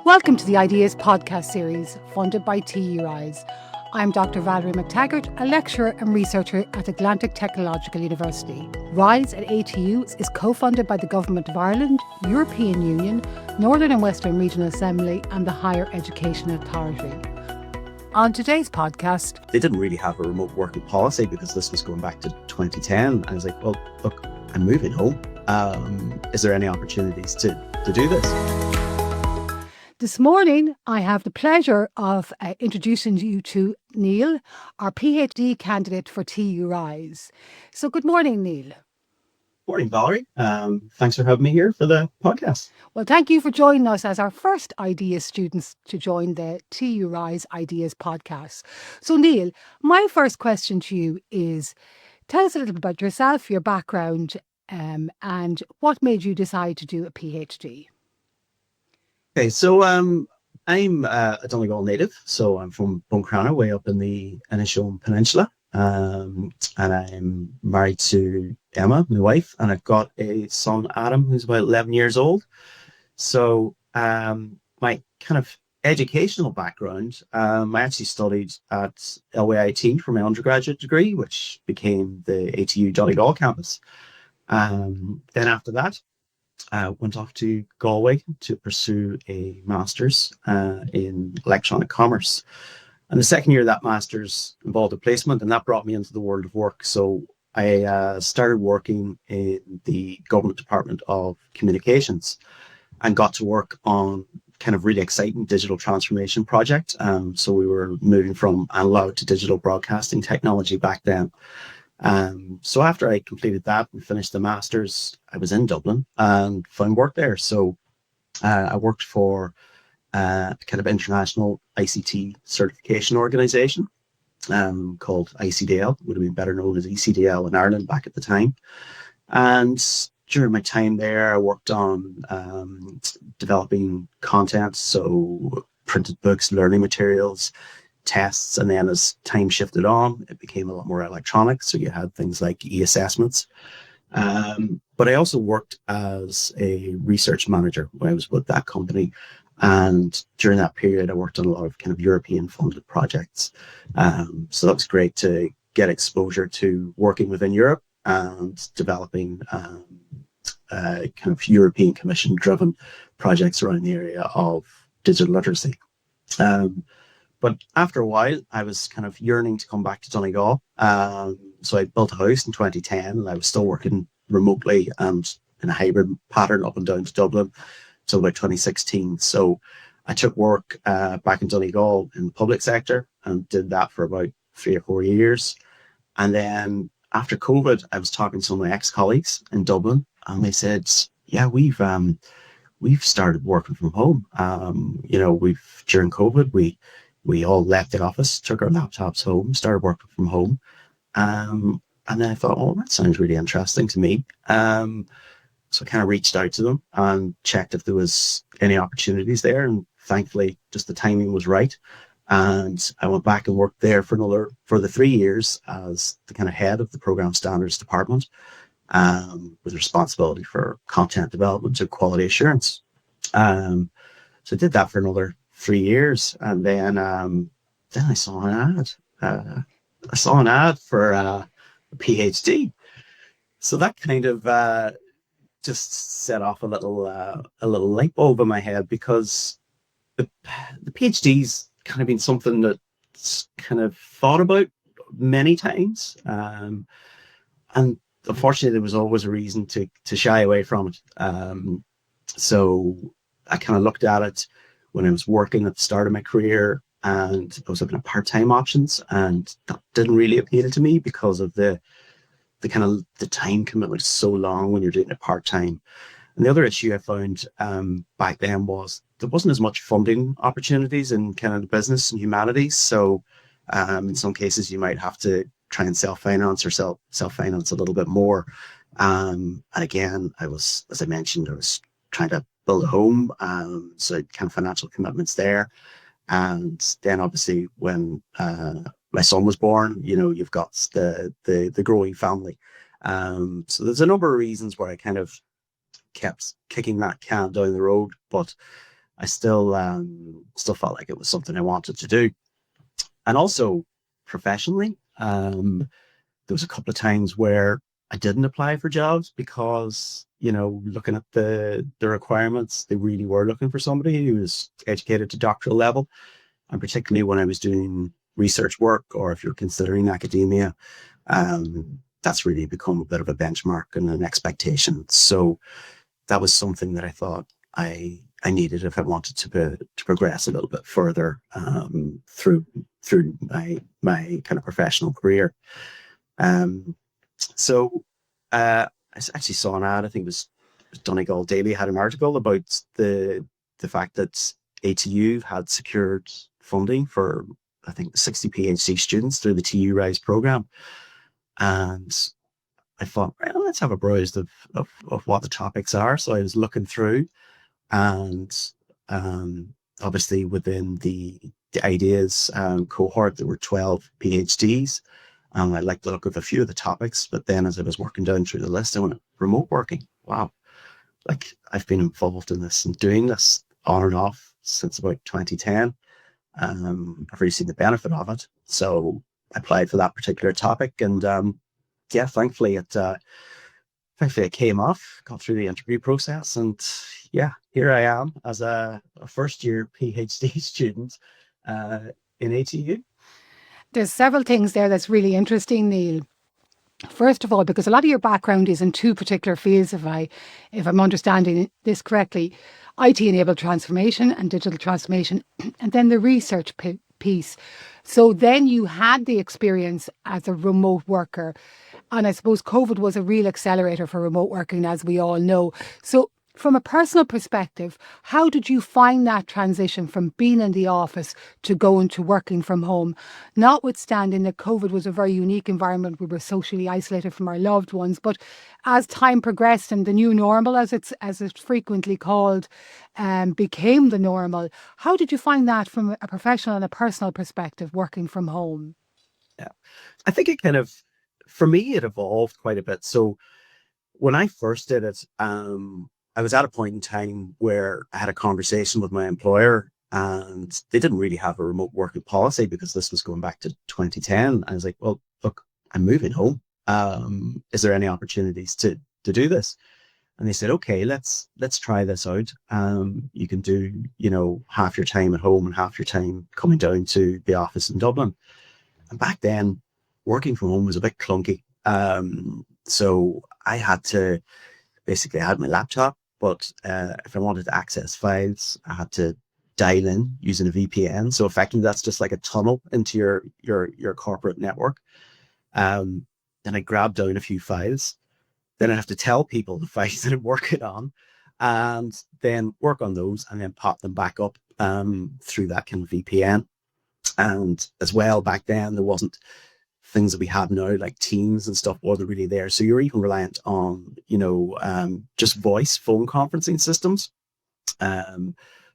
Welcome to the Ideas podcast series funded by TU Rise. I'm Dr Valerie McTaggart, a lecturer and researcher at Atlantic Technological University. RISE at ATU is co-funded by the Government of Ireland, European Union, Northern and Western Regional Assembly and the Higher Education Authority. On today's podcast, they didn't really have a remote working policy because this was going back to 2010. And I was like, well, look, I'm moving home. Is there any opportunities to do this? This morning, I have the pleasure of introducing you to Neil, our PhD candidate for TU Rise. So good morning, Neil. Morning, Valerie. Thanks for having me here for the podcast. Well, thank you for joining us as our first Ideas students to join the TU Rise Ideas podcast. So Neil, my first question to you is, tell us a little bit about yourself, your background, and what made you decide to do a PhD? Okay, so I'm a Donegal native, so I'm from Buncrana, way up in the Inishowen Peninsula, and I'm married to Emma, my wife, and I've got a son, Adam, who's about 11 years old. So my kind of educational background, I actually studied at LWIT for my undergraduate degree, which became the ATU Donegal campus. Then after that, went off to Galway to pursue a master's in electronic commerce. And the second year of that master's involved a placement, and that brought me into the world of work. So I started working in the Government Department of Communications and got to work on kind of really exciting digital transformation project. So we were moving from analog to digital broadcasting technology back then. So after I completed that and finished the master's, I was in Dublin and found work there. So I worked for a kind of international ICT certification organization called ICDL, would have been better known as ECDL in Ireland back at the time. And during my time there, I worked on developing content, so printed books, learning materials, tests, and then as time shifted on, it became a lot more electronic. So you had things like e-assessments. But I also worked as a research manager when I was with that company. And during that period, I worked on a lot of kind of European funded projects. So that was great to get exposure to working within Europe and developing kind of European Commission driven projects around the area of digital literacy. But after a while, I was kind of yearning to come back to Donegal. So I built a house in 2010 and I was still working remotely and in a hybrid pattern up and down to Dublin until about 2016. So I took work back in Donegal in the public sector and did that for about 3 or 4 years. And then after COVID, I was talking to some of my ex-colleagues in Dublin and they said, yeah, we've started working from home. During COVID, we all left the office, took our laptops home, started working from home. And then I thought, oh, that sounds really interesting to me. So I kind of reached out to them and checked if there was any opportunities there. And thankfully, just the timing was right. And I went back and worked there for the 3 years as the kind of head of the program standards department, with responsibility for content development and quality assurance. So I did that for another 3 years, and then I saw an ad. I saw an ad for a PhD, so that kind of just set off a little light bulb in my head, because the PhD's kind of been something that's kind of thought about many times, and unfortunately, there was always a reason to shy away from it. So I kind of looked at it when I was working at the start of my career, and I was looking at part-time options, and that didn't really appeal to me because of the time commitment is so long when you're doing it part-time. And the other issue I found back then was there wasn't as much funding opportunities in kind of the business and humanities. So in some cases you might have to try and self-finance or self-finance a little bit more. And again, as I mentioned, I was trying to build a home, so kind of financial commitments there. And then obviously when my son was born, you've got the growing family. So there's a number of reasons where I kind of kept kicking that can down the road. But I still felt like it was something I wanted to do. And also professionally, there was a couple of times where I didn't apply for jobs because, looking at the requirements, they really were looking for somebody who was educated to doctoral level. And particularly when I was doing research work, or if you're considering academia, that's really become a bit of a benchmark and an expectation. So that was something that I thought I needed if I wanted to progress a little bit further through my kind of professional career. So I actually saw an ad. I think it was Donegal Daily had an article about the fact that ATU had secured funding for, I think, 60 PhD students through the TU Rise program. And I thought, well, let's have a browse of what the topics are. So I was looking through, and obviously within the ideas cohort, there were 12 PhDs. I liked the look of a few of the topics, but then as I was working down through the list, I went, remote working. Wow. Like, I've been involved in this and doing this on and off since about 2010. I've really seen the benefit of it. So I applied for that particular topic, and yeah, thankfully it came off, got through the interview process, and yeah, here I am as a first year PhD student in ATU. There's several things there that's really interesting, Neil. First of all, because a lot of your background is in two particular fields, if I'm understanding this correctly, IT-enabled transformation and digital transformation, and then the research piece. So then you had the experience as a remote worker, and I suppose COVID was a real accelerator for remote working, as we all know. So from a personal perspective, how did you find that transition from being in the office to going to working from home? Notwithstanding that COVID was a very unique environment, we were socially isolated from our loved ones. But as time progressed and the new normal, as it's frequently called, became the normal, how did you find that from a professional and a personal perspective, working from home? Yeah, I think it kind of, for me, it evolved quite a bit. So when I first did it, I was at a point in time where I had a conversation with my employer, and they didn't really have a remote working policy because this was going back to 2010. I was like, well, look, I'm moving home. Is there any opportunities to do this? And they said, okay, let's try this out. You can do, half your time at home and half your time coming down to the office in Dublin. And back then, working from home was a bit clunky. So I had to, basically, I had my laptop, but if I wanted to access files, I had to dial in using a VPN. So effectively, that's just like a tunnel into your corporate network. Then I grabbed down a few files. Then I have to tell people the files that I'm working on, and then work on those, and then pop them back up through that kind of VPN. And as well, back then there wasn't things that we have now, like Teams and stuff, wasn't really there. So you're even reliant on, just voice phone conferencing systems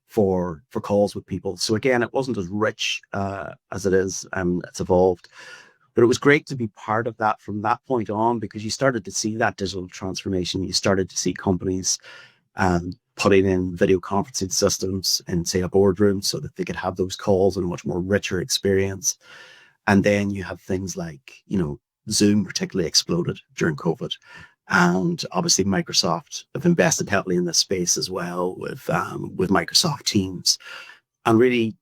for calls with people. So again, it wasn't as rich as it is. It's evolved. But it was great to be part of that from that point on, because you started to see that digital transformation. You started to see companies putting in video conferencing systems in, say, a boardroom so that they could have those calls in a much more richer experience. And then you have things like, Zoom particularly exploded during COVID. And obviously Microsoft have invested heavily in this space as well with Microsoft Teams. And really,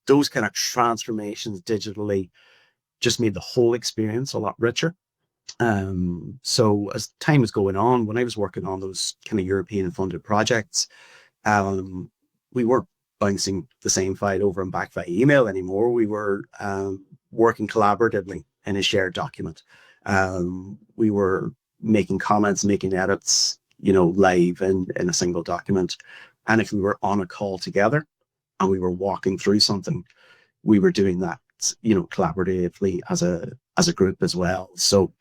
those kind of transformations digitally just made the whole experience a lot richer. So as time was going on, when I was working on those kind of European funded projects, we weren't bouncing the same file over and back via email anymore. We were working collaboratively in a shared document. We were making comments, making edits, live in a single document. And if we were on a call together and we were walking through something, we were doing that, collaboratively as a group as well. So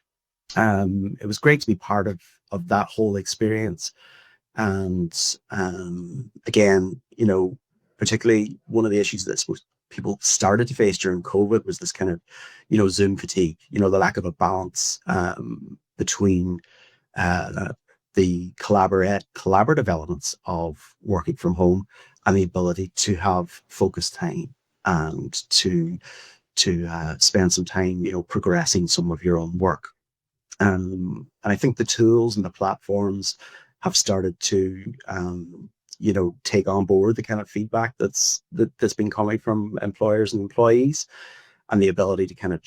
it was great to be part of that whole experience. And again, particularly one of the issues that people started to face during COVID was this kind of, Zoom fatigue, the lack of a balance between the collaborative elements of working from home and the ability to have focused time and to spend some time, progressing some of your own work. And I think the tools and the platforms have started to, take on board the kind of feedback that's been coming from employers and employees, and the ability to kind of,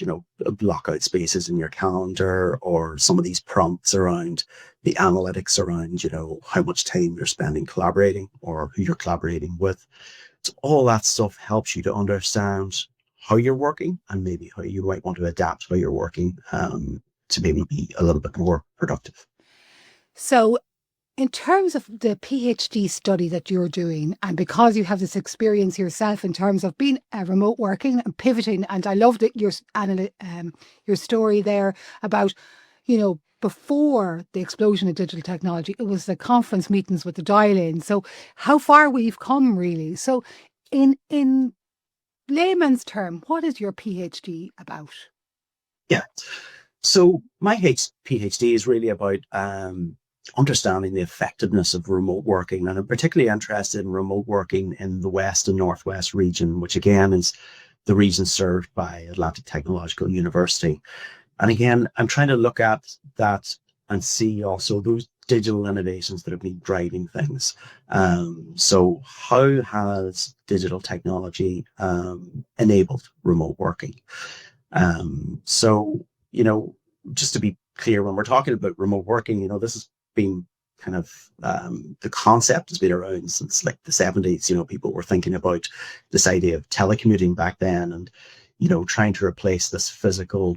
block out spaces in your calendar, or some of these prompts around the analytics around, how much time you're spending collaborating or who you're collaborating with. So all that stuff helps you to understand how you're working, and maybe how you might want to adapt how you're working, to maybe be a little bit more productive. So, in terms of the PhD study that you're doing, and because you have this experience yourself in terms of being remote working and pivoting, and I loved it, your story there about, before the explosion of digital technology, it was the conference meetings with the dial-in. So how far we've come, really. So in layman's term, what is your PhD about? Yeah. So my PhD is really about understanding the effectiveness of remote working, and I'm particularly interested in remote working in the West and Northwest region, which again is the region served by Atlantic Technological University. And again, I'm trying to look at that and see also those digital innovations that have been driving things. So how has digital technology enabled remote working? So, just to be clear, when we're talking about remote working, this has been kind of, the concept has been around since like the 70s. People were thinking about this idea of telecommuting back then, and, trying to replace this physical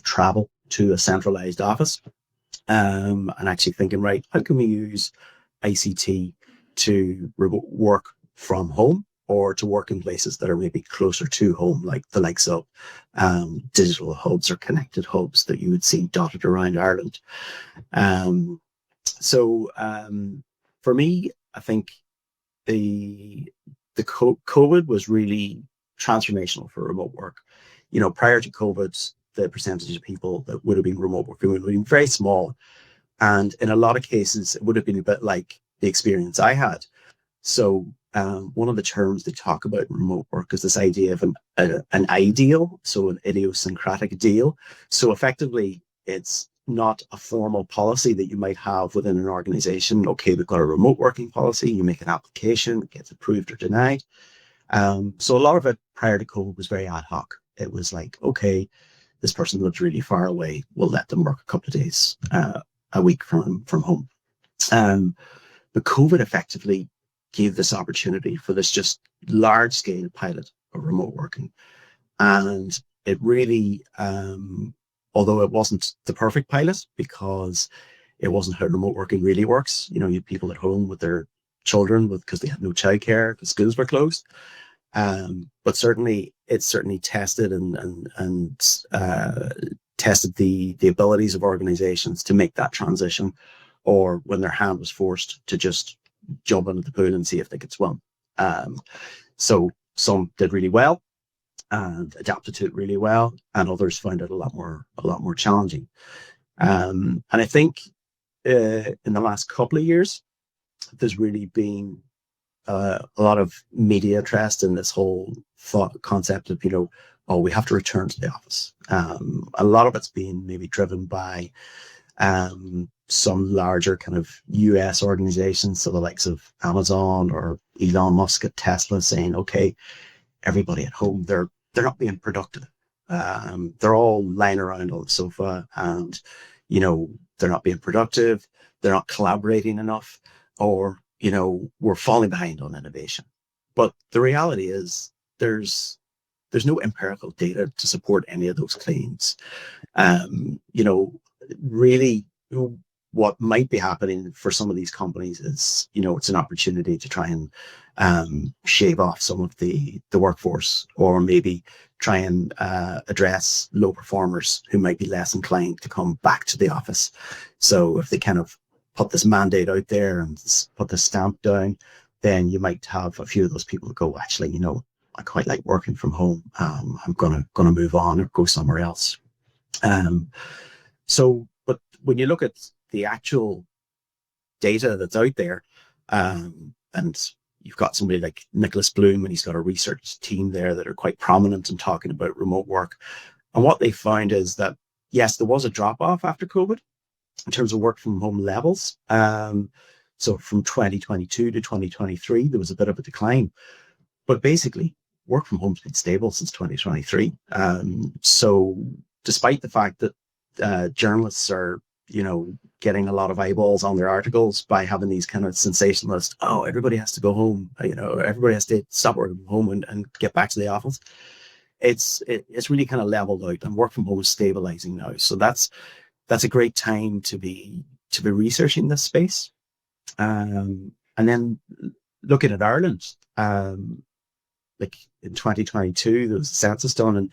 travel to a centralized office, and actually thinking, right, how can we use ICT to remote work from home, or to work in places that are maybe closer to home, like the likes of digital hubs or connected hubs that you would see dotted around Ireland. So for me, I think the COVID was really transformational for remote work. Prior to COVID, the percentage of people that would have been remote working would have been very small. And in a lot of cases, it would have been a bit like the experience I had. So one of the terms they talk about in remote work is this idea of an ideal, so an idiosyncratic deal. So effectively, it's not a formal policy that you might have within an organization. Okay, we've got a remote working policy. You make an application, it gets approved or denied. So a lot of it prior to COVID was very ad hoc. It was like, okay, this person lives really far away. We'll let them work a couple of days a week from home. But COVID effectively gave this opportunity for this just large scale pilot of remote working. And it really, although it wasn't the perfect pilot, because it wasn't how remote working really works. You had people at home with their children because they had no childcare because schools were closed. But certainly it tested and tested the abilities of organizations to make that transition, or when their hand was forced to just jump into the pool and see if they could swim. So some did really well and adapted to it really well, and others found it a lot more challenging. And I think in the last couple of years, there's really been a lot of media interest in this whole concept of, we have to return to the office. A lot of it's been maybe driven by some larger kind of US organizations, so the likes of Amazon or Elon Musk at Tesla, saying, okay, everybody at home, they're not being productive. They're all lying around on the sofa, and, they're not being productive. They're not collaborating enough, or, we're falling behind on innovation. But the reality is there's no empirical data to support any of those claims. Really what might be happening for some of these companies is, it's an opportunity to try and shave off some of the workforce, or maybe try and address low performers who might be less inclined to come back to the office. So if they kind of put this mandate out there and put the stamp down, then you might have a few of those people go, actually, I quite like working from home. I'm gonna move on or go somewhere else. But when you look at the actual data that's out there, and you've got somebody like Nicholas Bloom, and he's got a research team there that are quite prominent in talking about remote work. And what they found is that, yes, there was a drop off after COVID in terms of work from home levels. So from 2022 to 2023, there was a bit of a decline. But basically, work from home's been stable since 2023. So despite the fact that journalists are, getting a lot of eyeballs on their articles by having these kind of sensationalist, oh, everybody has to go home, everybody has to stop working from home and get back to the office. It's really kind of leveled out, and work from home is stabilizing now. So that's a great time to be researching this space. And then looking at Ireland, like in 2022, there was a census done, and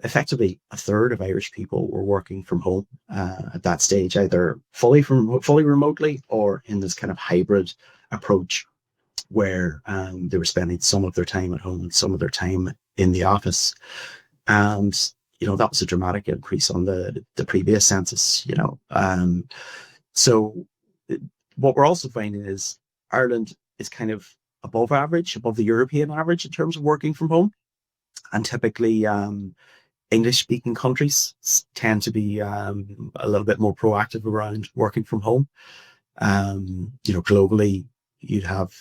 effectively a third of Irish people were working from home at that stage, either fully remotely or in this kind of hybrid approach where they were spending some of their time at home and some of their time in the office. And, that was a dramatic increase on the previous census, So what we're also finding is Ireland is kind of above the European average in terms of working from home. And typically, English-speaking countries tend to be a little bit more proactive around working from home. Globally, you'd have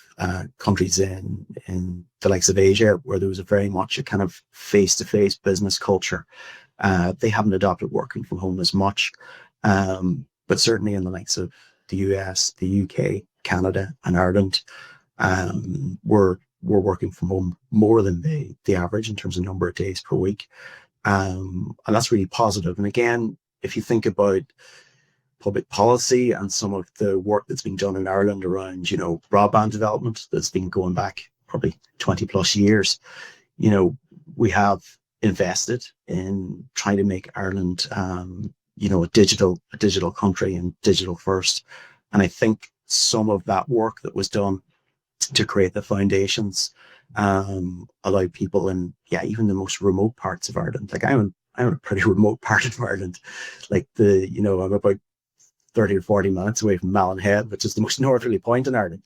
countries in the likes of Asia where there was very much a kind of face-to-face business culture. They haven't adopted working from home as much, but certainly in the likes of the US, the UK, Canada, and Ireland, we're working from home more than the average in terms of number of days per week. And that's really positive. And again, if you think about public policy and some of the work that's been done in Ireland around, broadband development that's been going back probably 20 plus years, we have invested in trying to make Ireland, a digital country and digital first. And I think some of that work that was done to create the foundations allow people in, even the most remote parts of Ireland. Like I'm in a pretty remote part of Ireland. Like I'm about 30 or 40 minutes away from Mallinhead, which is the most northerly point in Ireland.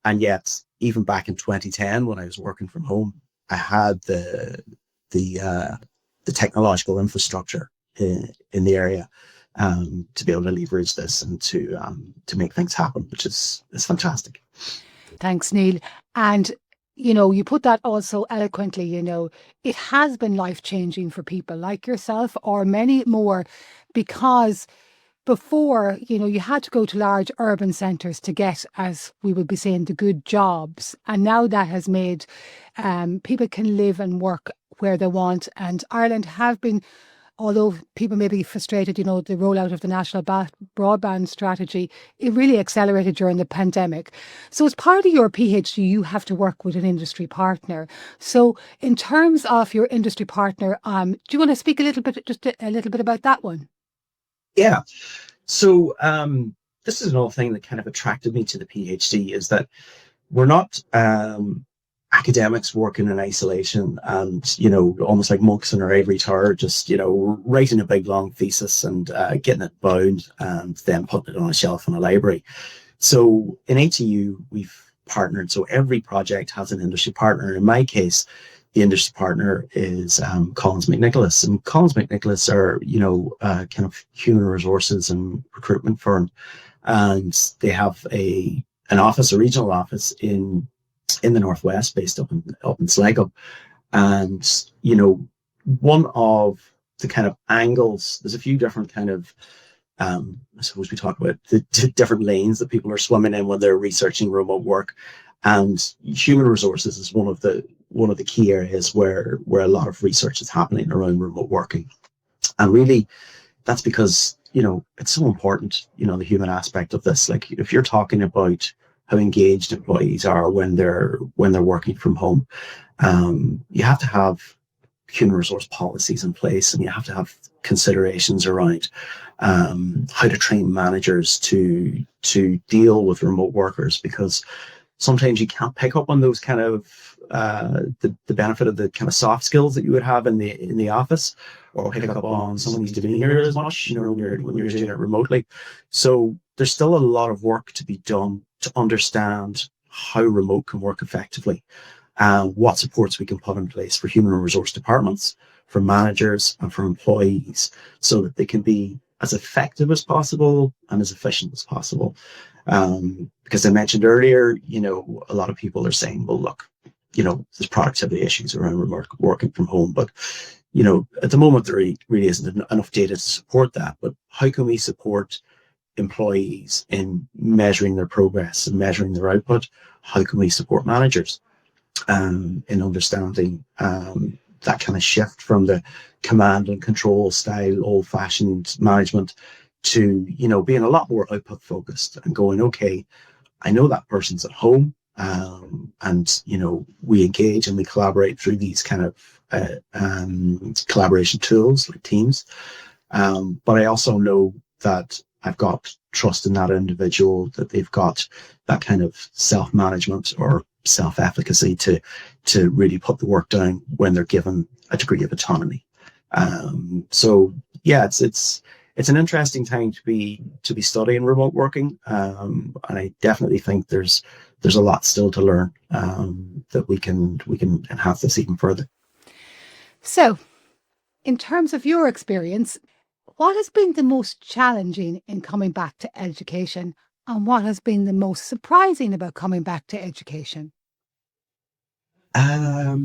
And yet, even back in 2010, when I was working from home, I had the technological infrastructure in the area to be able to leverage this and to make things happen, which is fantastic. Thanks, Neil. And you put that also eloquently, it has been life-changing for people like yourself or many more, because before, you had to go to large urban centres to get, as we would be saying, the good jobs. And now that has made people can live and work where they want. And Ireland have been, although people may be frustrated, the rollout of the national broadband strategy, it really accelerated during the pandemic. So as part of your PhD, you have to work with an industry partner. So in terms of your industry partner, do you want to speak a little bit about that one? Yeah. So this is another thing that kind of attracted me to the PhD, is that we're not academics working in isolation and, almost like monks in our ivory tower, just, writing a big long thesis and getting it bound and then putting it on a shelf in a library. So in ATU, we've partnered. So every project has an industry partner. In my case, the industry partner is Collins McNicholas. And Collins McNicholas are, kind of human resources and recruitment firm. And they have a regional office in the Northwest, based up in Sligo. And, one of the kind of angles, there's a few different kind of, I suppose we talk about the different lanes that people are swimming in when they're researching remote work. And human resources is one of the key areas where a lot of research is happening around remote working. And really, that's because, it's so important, the human aspect of this. Like, if you're talking about how engaged employees are when they're working from home, you have to have human resource policies in place, and you have to have considerations around how to train managers to deal with remote workers, because sometimes you can't pick up on those kind of the benefit of the kind of soft skills that you would have in the office, or pick up on someone's demeanor as much, when you're doing it remotely. So there's still a lot of work to be done to understand how remote can work effectively, what supports we can put in place for human resource departments, for managers and for employees, so that they can be as effective as possible and as efficient as possible. Because I mentioned earlier, a lot of people are saying, well, look, there's productivity issues around remote working from home, but at the moment there really isn't enough data to support that. But how can we support employees in measuring their progress and measuring their output? How can we support managers in understanding that kind of shift from the command and control style, old-fashioned management to, being a lot more output focused and going, okay, I know that person's at home, and, we engage and we collaborate through these kind of collaboration tools like Teams. But I also know that I've got trust in that individual, that they've got that kind of self-management or self-efficacy to really put the work down when they're given a degree of autonomy. So yeah, it's an interesting time to be studying remote working, and I definitely think there's a lot still to learn, that we can enhance this even further. So, in terms of your experience, what has been the most challenging in coming back to education, and what has been the most surprising about coming back to education? I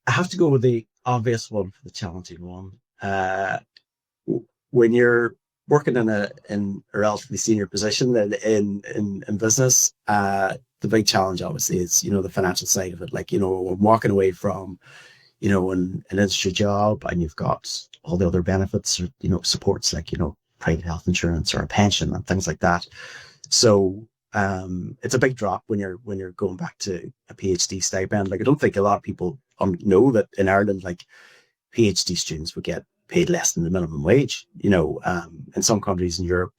have to go with the obvious one for the challenging one. When you're working in a relatively senior position in business, the big challenge obviously is, the financial side of it. Like, walking away from, an industry job, and you've got all the other benefits or, supports like, private health insurance or a pension and things like that. So it's a big drop when you're going back to a PhD stipend. Like, I don't think a lot of people know that in Ireland, like, PhD students would get paid less than the minimum wage. In some countries in Europe,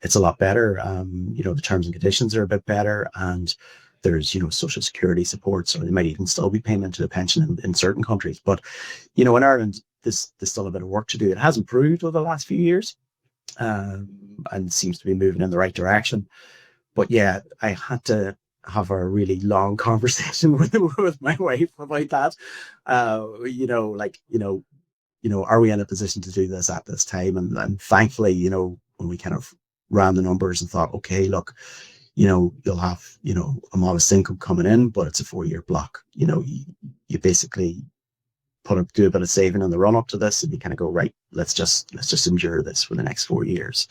it's a lot better. The terms and conditions are a bit better, and there's, social security supports, or they might even still be paying into the pension in certain countries. But, in Ireland, there's still a bit of work to do. It has improved over the last few years, and seems to be moving in the right direction. But yeah, I had to have a really long conversation with my wife about that. Are we in a position to do this at this time? And thankfully, when we kind of ran the numbers and thought, okay, look, you'll have, a modest income coming in, but it's a 4-year block. You basically do a bit of saving in the run up to this, and you kind of go, right, let's just endure this for the next 4 years.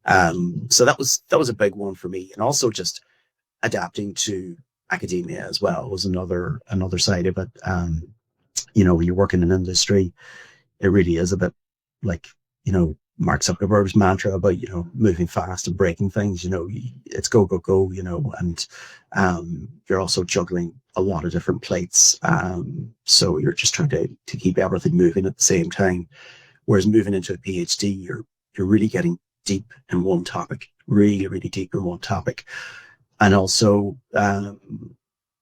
So that was a big one for me. And also just adapting to academia as well was another side of it. When you're working in industry, it really is a bit like, Mark Zuckerberg's mantra about, moving fast and breaking things. It's go, go, go, and you're also juggling a lot of different plates. So you're just trying to keep everything moving at the same time. Whereas moving into a PhD, you're really getting deep in one topic, really, really deep in one topic. And also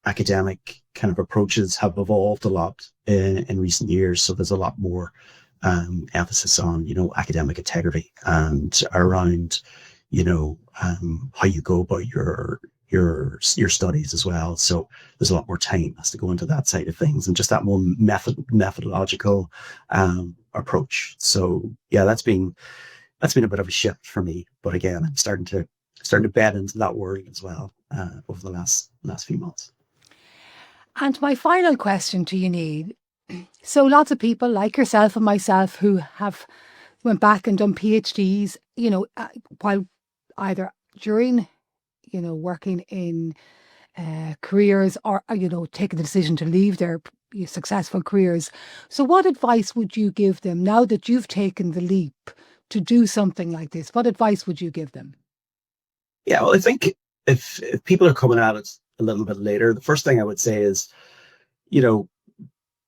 academic kind of approaches have evolved a lot in recent years. So there's a lot more emphasis on, academic integrity and around, how you go about your studies as well. So there's a lot more time has to go into that side of things, and just that more methodological approach. So yeah, that's been a bit of a shift for me. But again, I'm starting to bed into that world as well over the last few months. And my final question to you, Neil. So lots of people like yourself and myself who have went back and done PhDs, while either during, working in careers or, taking the decision to leave their successful careers. So what advice would you give them now that you've taken the leap to do something like this? What advice would you give them? Yeah, well, I think if people are coming at it a little bit later, the first thing I would say is,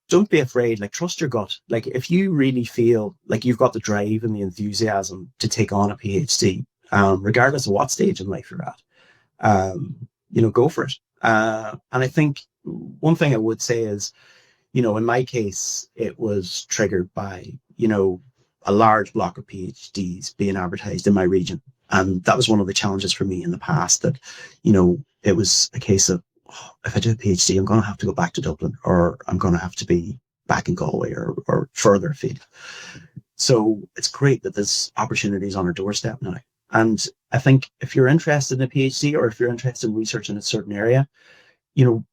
don't be afraid, like, trust your gut. Like, if you really feel like you've got the drive and the enthusiasm to take on a PhD, regardless of what stage in life you're at, go for it. And I think one thing I would say is, in my case, it was triggered by, a large block of PhDs being advertised in my region. And that was one of the challenges for me in the past, that, you know, it was a case of, oh, if I do a PhD, I'm going to have to go back to Dublin, or I'm going to have to be back in Galway, or further afield. So it's great that there's opportunities on our doorstep now. And I think if you're interested in a PhD, or if you're interested in research in a certain area, you know,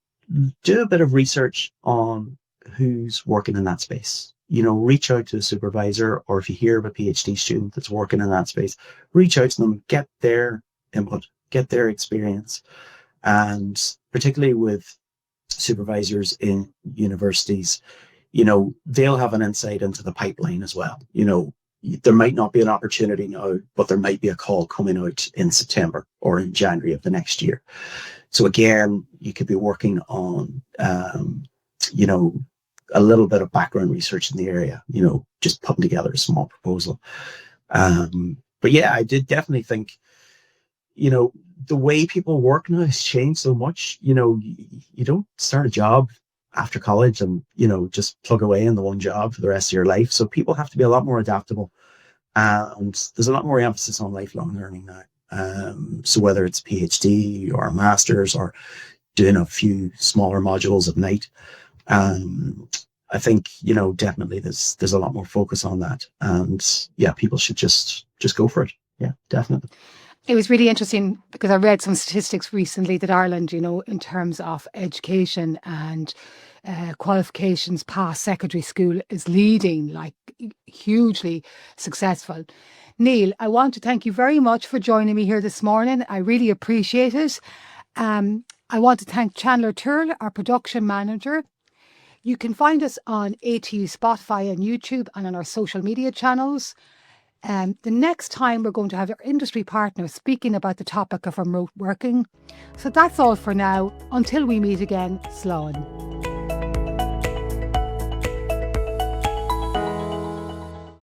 do a bit of research on who's working in that space. You know, reach out to a supervisor, or if you hear of a PhD student that's working in that space, reach out to them, get their input, get their experience. And particularly with supervisors in universities, you know, they'll have an insight into the pipeline as well. You know, there might not be an opportunity now, but there might be a call coming out in September or in January of the next year. So again, you could be working on, you know, a little bit of background research in the area, you know, just putting together a small proposal. But yeah, I did definitely think, you know, the way people work now has changed so much. You know, you don't start a job after college and, you know, just plug away in the one job for the rest of your life. So people have to be a lot more adaptable. And there's a lot more emphasis on lifelong learning now. So whether it's PhD or masters or doing a few smaller modules at night, I think, you know, definitely there's a lot more focus on that. And yeah, people should just go for it. Yeah, definitely. It was really interesting because I read some statistics recently that Ireland, you know, in terms of education and qualifications past secondary school, is leading, like, hugely successful. Neil, I want to thank you very much for joining me here this morning. I really appreciate it. I want to thank Chandler Turl, our production manager. You can find us on ATU Spotify and YouTube, and on our social media channels. The next time we're going to have our industry partners speaking about the topic of remote working. So that's all for now. Until we meet again, Slán.